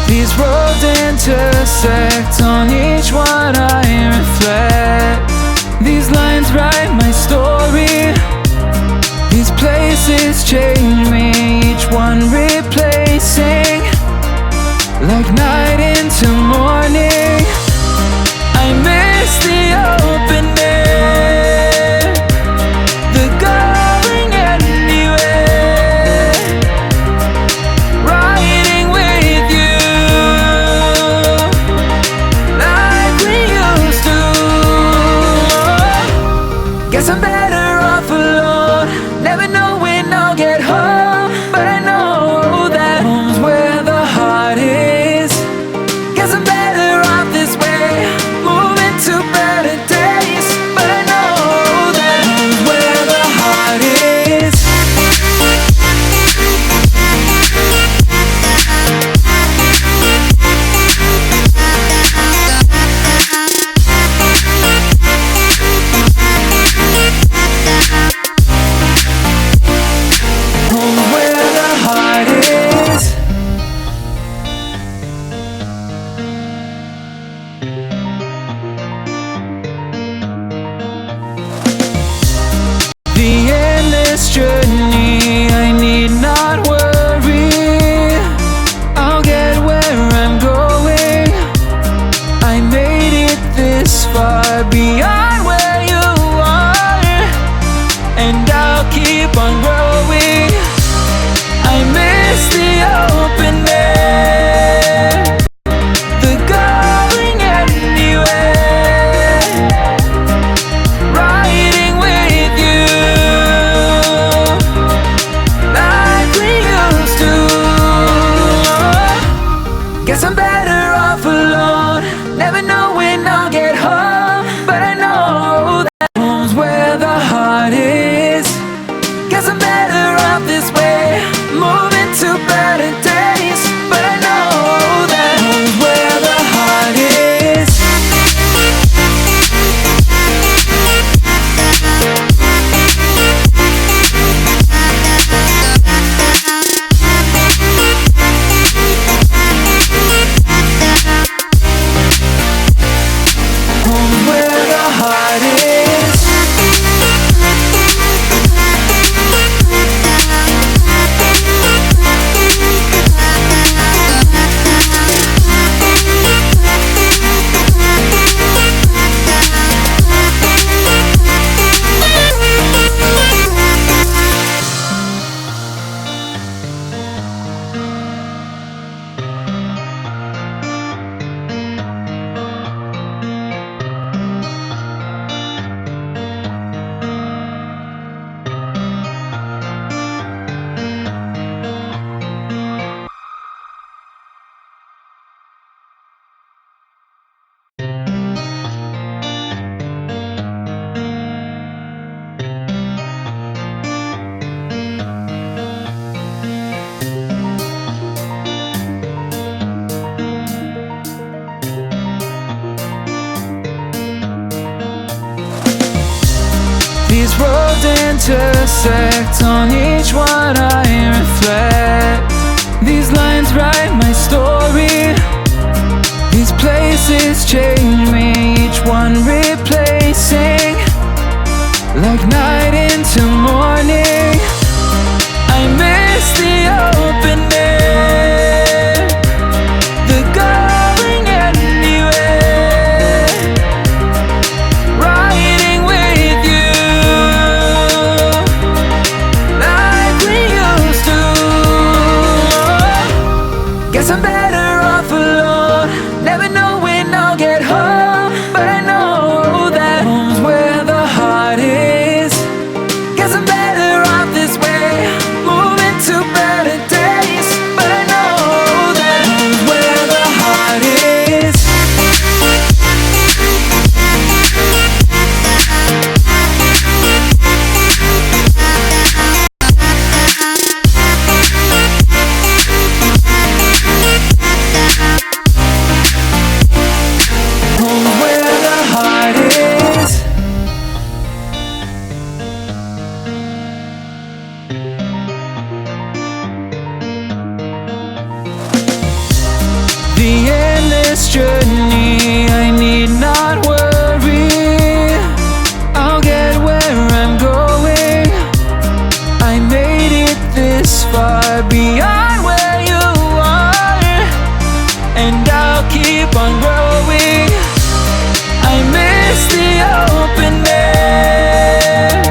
These roads intersect, on each one I reflect. These lines write my story. These places change me, each one replacing, like night into morning. I miss the open air, the going anywhere, riding with you like we used to. Guess I'm better off alone, never know when I'll get home, but I know that home's where the heart is. Guess I'm better off this way, moving to better days, but I know that home's where the heart is. Home's where the heart is. The endless journey, I need not worry. I'll get where I'm going. I made it this far, beyond where you are, and I'll keep on growing. I miss the open air, the going anywhere, riding with you like we used to. Guess I'm better off alone, never know when I'll get home, but I know that home's where the heart is. Guess I'm better off this way, moving to better days, but I know that home's where the heart is. Home's where the heart is. These roads intersect, on each one I reflect. These lines write my story. These places change me, each one replacing, like night into morning. I miss the open air, the going anywhere, riding with you like we used to. Guess I'm better off alone, never know when I'll get home, but I know that home's where the heart is. Guess I'm better off this way, moving to better days, but I know that home's where the heart is. this journey, I need not worry. I'll get where I'm going. I made it this far, beyond where you are, and I'll keep on growing. I miss the open air,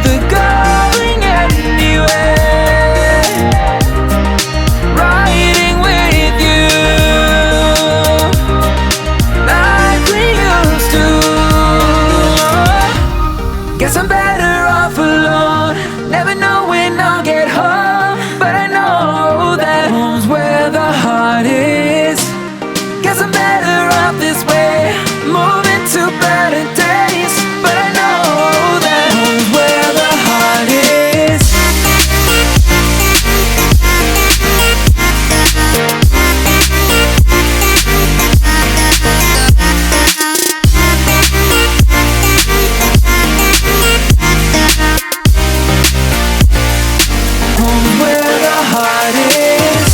the going anywhere, riding with you like we used to. Guess I'm better off alone, never know when I'll get home, but I know that home's where the heart is. Guess I'm better off this way, moving to better days, but I know that home's where the heart is. Home's where the heart is.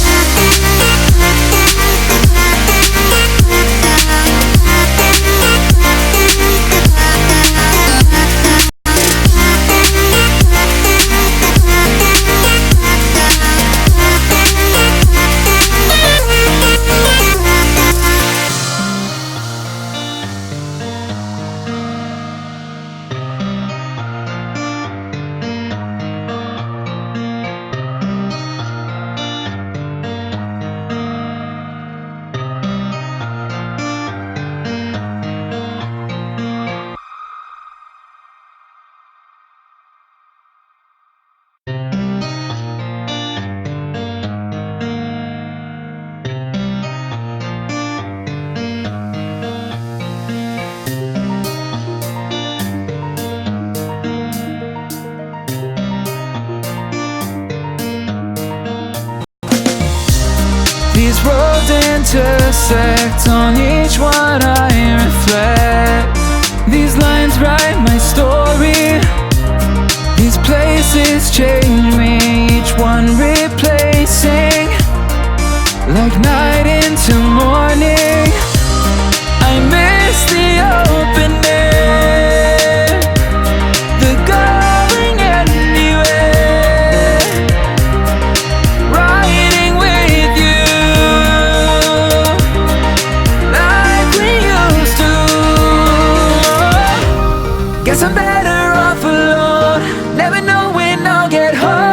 These roads intersect, on each one I reflect. These lines write my story, these places change me, each one replacing, like night into morning. I miss the open air, the going anywhere, riding with you like we used to. Guess I'm better off alone, never know when I'll get home,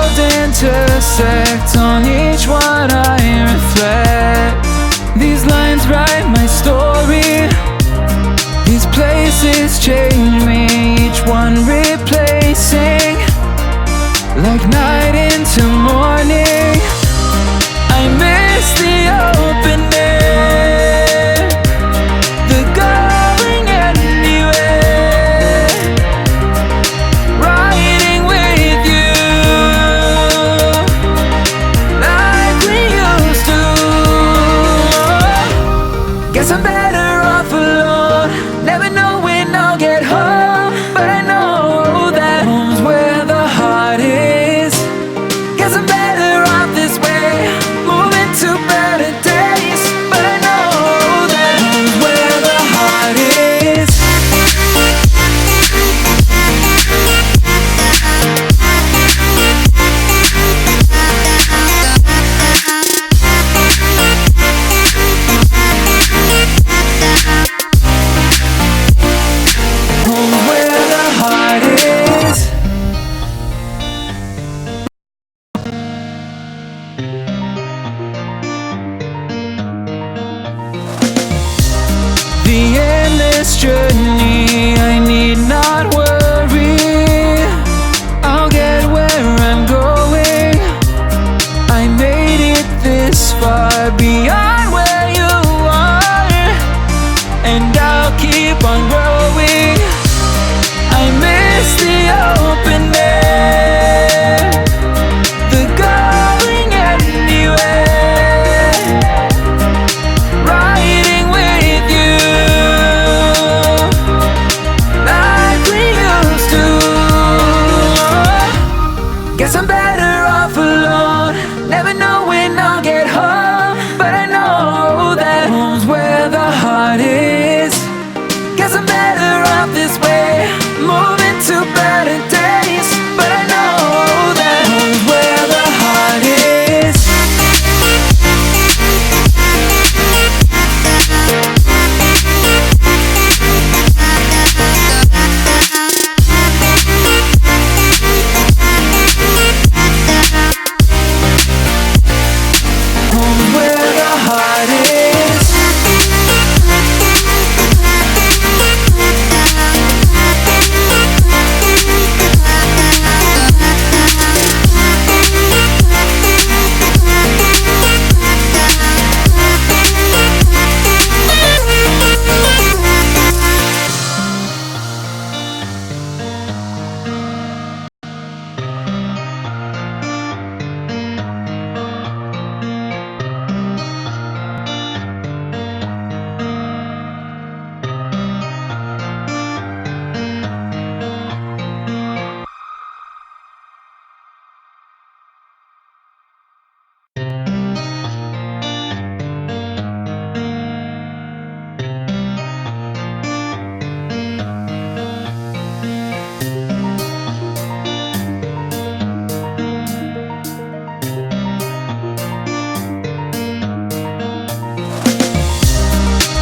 roads intersect, on each one I reflect. These lines write my story, these places change me, each one replacing, like night into morning. I miss the open air, the going anywhere, riding with you like we used to. Guess I'm better off alone, never know when I'll get home, but I know that home's where the heart is. Guess I'm better off this way, moving to better days, but I know that home's where the heart is. Home's where the heart is. The endless journey, I need not worry, I'll get where I'm going. I made it this far, beyond where you are, and I'll keep on growing. I miss the open air, the going anywhere, riding with you like we used to. Guess I'm better off alone, never know when I'll get home, but I know that home's where the heart is. Guess I'm better off this way, moving to better days, but I know that home's where the heart is. Home's where the heart is.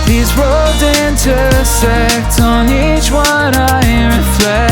These roads intersect, on each one I reflect.